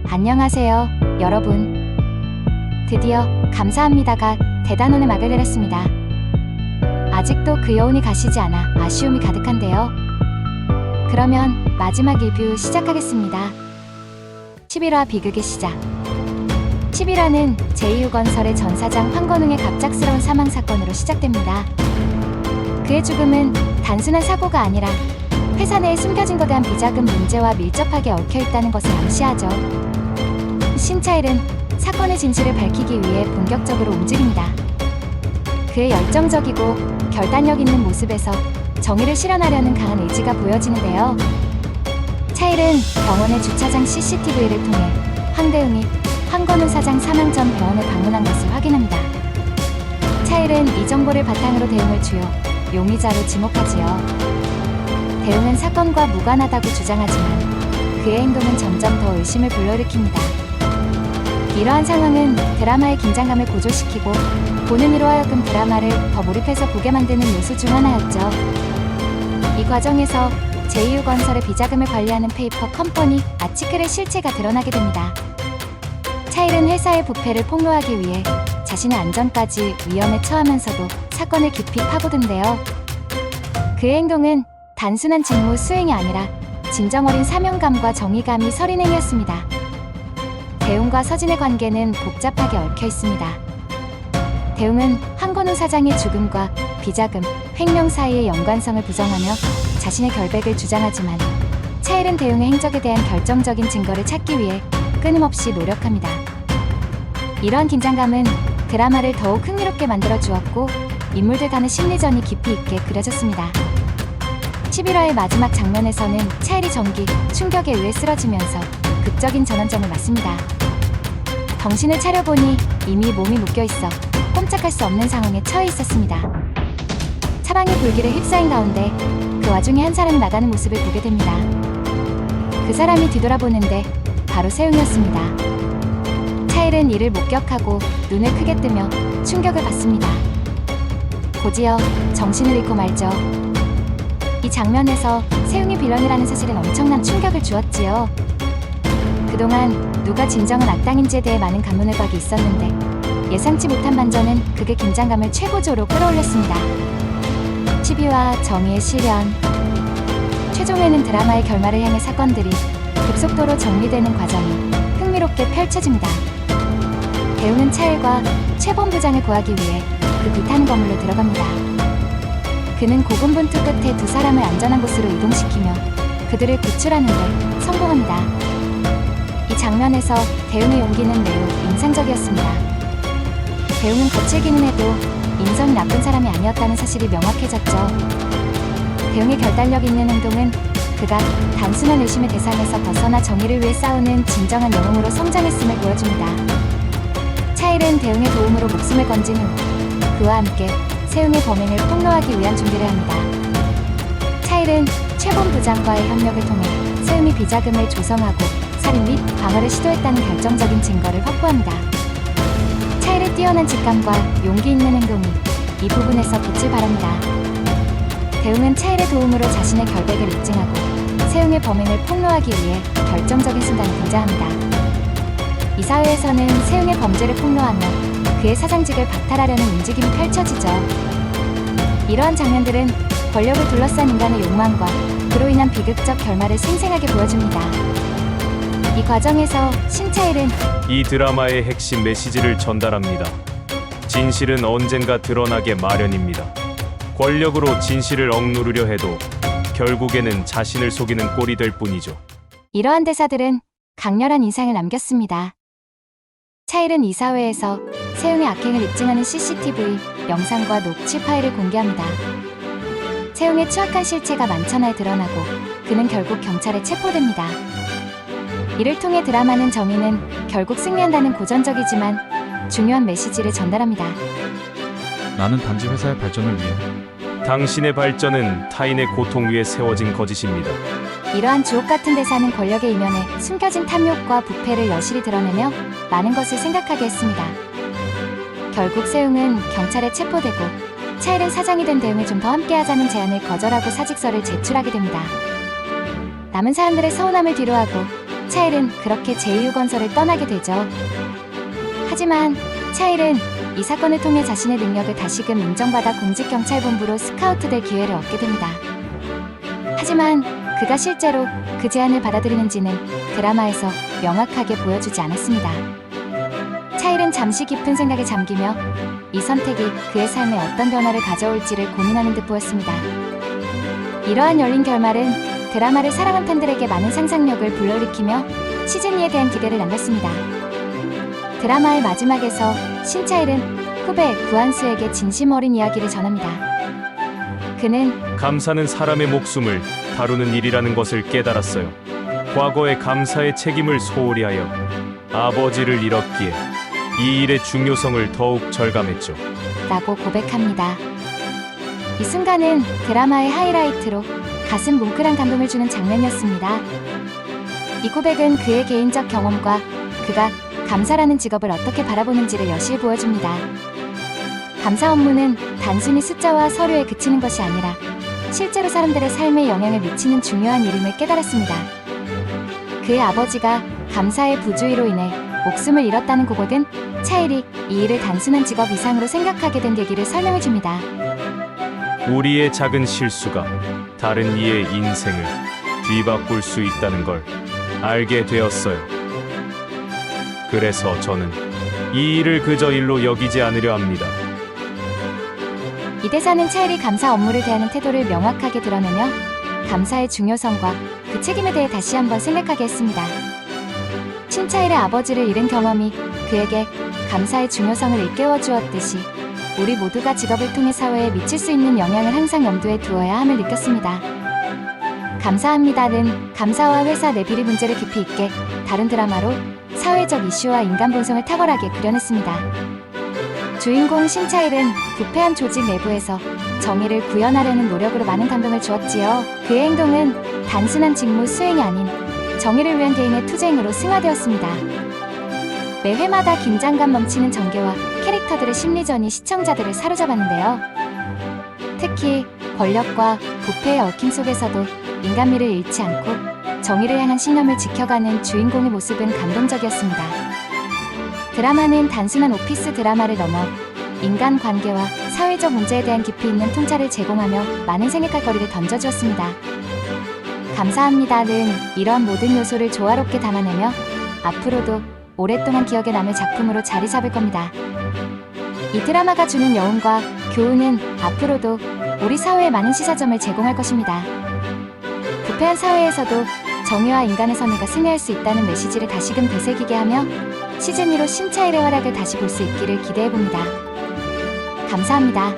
안녕하세요, 여러분. 드디어 감사합니다가 대단원의 막을 내렸습니다. 아직도 그 여운이 가시지 않아 아쉬움이 가득한데요. 그러면 마지막 리뷰 시작하겠습니다. 11화 비극의 시작. 11화는 제2유건설의 전 사장 황건웅의 갑작스러운 사망 사건으로 시작됩니다. 그의 죽음은 단순한 사고가 아니라 회사 내에 숨겨진 거대한 비자금 문제와 밀접하게 얽혀있다는 것을 암시하죠. 신차일은 사건의 진실을 밝히기 위해 본격적으로 움직입니다. 그의 열정적이고 결단력 있는 모습에서 정의를 실현하려는 강한 의지가 보여지는데요. 차일은 병원의 주차장 CCTV를 통해 황대웅이 황건웅 사장 사망 전 병원을 방문한 것을 확인합니다. 차일은 이 정보를 바탕으로 대웅을 주요 용의자로 지목하지요. 대웅은 사건과 무관하다고 주장하지만 그의 행동은 점점 더 의심을 불러일으킵니다. 이러한 상황은 드라마의 긴장감을 고조시키고 보는 이로 하여금 드라마를 더 몰입해서 보게 만드는 요소 중 하나였죠. 이 과정에서 제2유건설의 비자금을 관리하는 페이퍼 컴퍼니 아치클의 실체가 드러나게 됩니다. 차일은 회사의 부패를 폭로하기 위해 자신의 안전까지 위험에 처하면서도 사건을 깊이 파고든데요. 그의 행동은 단순한 직무 수행이 아니라 진정 어린 사명감과 정의감이 서린 행위였습니다. 대웅과 서진의 관계는 복잡하게 얽혀 있습니다. 대웅은 황건웅 사장의 죽음과 비자금, 횡령 사이의 연관성을 부정하며 자신의 결백을 주장하지만 차일은 대웅의 행적에 대한 결정적인 증거를 찾기 위해 끊임없이 노력합니다. 이러한 긴장감은 드라마를 더욱 흥미롭게 만들어 주었고 인물들 간의 심리전이 깊이 있게 그려졌습니다. 11화의 마지막 장면에서는 차일이 전기, 충격에 의해 쓰러지면서 극적인 전원점을 맞습니다. 정신을 차려보니 이미 몸이 묶여있어 꼼짝할 수 없는 상황에 처해 있었습니다. 사방이 불길에 휩싸인 가운데 그 와중에 한 사람이 나가는 모습을 보게 됩니다. 그 사람이 뒤돌아보는데 바로 세웅이었습니다. 차일은 이를 목격하고 눈을 크게 뜨며 충격을 받습니다. 곧이어 정신을 잃고 말죠. 이 장면에서 세웅이 빌런이라는 사실은 엄청난 충격을 주었지요. 그동안 누가 진정한 악당인지에 대해 많은 감론을박이 있었는데 예상치 못한 반전은 극의 긴장감을 최고조로 끌어올렸습니다. 12화 정의의 실현. 최종에는 드라마의 결말을 향해 사건들이 급속도로 정리되는 과정이 흥미롭게 펼쳐집니다. 대웅은 차일과 최 본부장을 구하기 위해 그 불타는 건물로 들어갑니다. 그는 고군분투 끝에 두 사람을 안전한 곳으로 이동시키며 그들을 구출하는 데 성공합니다. 이 장면에서 대웅의 용기는 매우 인상적이었습니다. 대웅은 거칠기는 해도 인성이 나쁜 사람이 아니었다는 사실이 명확해졌죠. 대웅의 결단력 있는 행동은 그가 단순한 의심의 대상에서 벗어나 정의를 위해 싸우는 진정한 영웅으로 성장했음을 보여줍니다. 차일은 대웅의 도움으로 목숨을 건진 후 그와 함께 세웅의 범행을 폭로하기 위한 준비를 합니다. 차일은 최 본부장과의 협력을 통해 세웅이 비자금을 조성하고 살인 및 방어를 시도했다는 결정적인 증거를 확보합니다. 차일의 뛰어난 직감과 용기 있는 행동이 이 부분에서 빛을 발합니다. 대웅은 차일의 도움으로 자신의 결백을 입증하고 세웅의 범행을 폭로하기 위해 결정적인 순간에 등장합니다. 이 사회에서는 세웅의 범죄를 폭로하며 그의 사장직을 박탈하려는 움직임이 펼쳐지죠. 이러한 장면들은 권력을 둘러싼 인간의 욕망과 그로 인한 비극적 결말을 생생하게 보여줍니다. 이 과정에서 신차일은 이 드라마의 핵심 메시지를 전달합니다. 진실은 언젠가 드러나게 마련입니다. 권력으로 진실을 억누르려 해도 결국에는 자신을 속이는 꼴이 될 뿐이죠. 이러한 대사들은 강렬한 인상을 남겼습니다. 차일은 이 사회에서 세웅의 악행을 입증하는 CCTV 영상과 녹취 파일을 공개합니다. 세웅의 추악한 실체가 만천하에 드러나고 그는 결국 경찰에 체포됩니다. 이를 통해 드라마는 정의는 결국 승리한다는 고전적이지만 중요한 메시지를 전달합니다. 나는 단지 회사의 발전을 위해. 당신의 발전은 타인의 고통 위에 세워진 거짓입니다. 이러한 주옥같은 대사는 권력의 이면에 숨겨진 탐욕과 부패를 여실히 드러내며 많은 것을 생각하게 했습니다. 결국 세웅은 경찰에 체포되고 차일은 사장이 된 대웅을 좀 더 함께하자는 제안을 거절하고 사직서를 제출하게 됩니다. 남은 사람들의 서운함을 뒤로하고 차일은 그렇게 제2유건설을 떠나게 되죠. 하지만 차일은 이 사건을 통해 자신의 능력을 다시금 인정받아 공직경찰본부로 스카우트될 기회를 얻게 됩니다. 하지만 그가 실제로 그 제안을 받아들이는지는 드라마에서 명확하게 보여주지 않았습니다. 차일은 잠시 깊은 생각에 잠기며 이 선택이 그의 삶에 어떤 변화를 가져올지를 고민하는 듯 보였습니다. 이러한 열린 결말은 드라마를 사랑한 팬들에게 많은 상상력을 불러일으키며 시즌2에 대한 기대를 남겼습니다. 드라마의 마지막에서 신차일은 후배 구한수에게 진심 어린 이야기를 전합니다. 그는 감사는 사람의 목숨을 다루는 일이라는 것을 깨달았어요. 과거의 감사의 책임을 소홀히 하여 아버지를 잃었기에 이 일의 중요성을 더욱 절감했죠. 라고 고백합니다. 이 순간은 드라마의 하이라이트로 가슴 뭉클한 감동을 주는 장면이었습니다. 이 고백은 그의 개인적 경험과 그가 감사라는 직업을 어떻게 바라보는지를 여실히 보여줍니다. 감사 업무는 단순히 숫자와 서류에 그치는 것이 아니라 실제로 사람들의 삶에 영향을 미치는 중요한 일임을 깨달았습니다. 그의 아버지가 감사의 부주의로 인해 목숨을 잃었다는 고백은 차일이 이 일을 단순한 직업 이상으로 생각하게 된 계기를 설명해줍니다. 우리의 작은 실수가 다른 이의 인생을 뒤바꿀 수 있다는 걸 알게 되었어요. 그래서 저는 이 일을 그저 일로 여기지 않으려 합니다. 이 대사는 차일이 감사 업무를 대하는 태도를 명확하게 드러내며 감사의 중요성과 그 책임에 대해 다시 한번 생각하게 했습니다. 신차일의 아버지를 잃은 경험이 그에게 감사의 중요성을 일깨워 주었듯이 우리 모두가 직업을 통해 사회에 미칠 수 있는 영향을 항상 염두에 두어야 함을 느꼈습니다. 감사합니다는 감사와 회사 내 비리 문제를 깊이 있게 다른 드라마로 사회적 이슈와 인간 본성을 탁월하게 그려냈습니다. 주인공 신차일은 부패한 조직 내부에서 정의를 구현하려는 노력으로 많은 감동을 주었지요. 그의 행동은 단순한 직무 수행이 아닌 정의를 위한 개인의 투쟁으로 승화되었습니다. 매 회마다 긴장감 넘치는 전개와 캐릭터들의 심리전이 시청자들을 사로잡았는데요. 특히 권력과 부패의 얽힘 속에서도 인간미를 잃지 않고 정의를 향한 신념을 지켜가는 주인공의 모습은 감동적이었습니다. 드라마는 단순한 오피스 드라마를 넘어 인간관계와 사회적 문제에 대한 깊이 있는 통찰을 제공하며 많은 생각할 거리를 던져주었습니다. 감사합니다는 이런 모든 요소를 조화롭게 담아내며 앞으로도 오랫동안 기억에 남을 작품으로 자리 잡을 겁니다. 이 드라마가 주는 여운과 교훈은 앞으로도 우리 사회에 많은 시사점을 제공할 것입니다. 부패한 사회에서도 정의와 인간의 선의가 승리할 수 있다는 메시지를 다시금 되새기게 하며 시즌2로 신차일의 활약을 다시 볼 수 있기를 기대해봅니다. 감사합니다.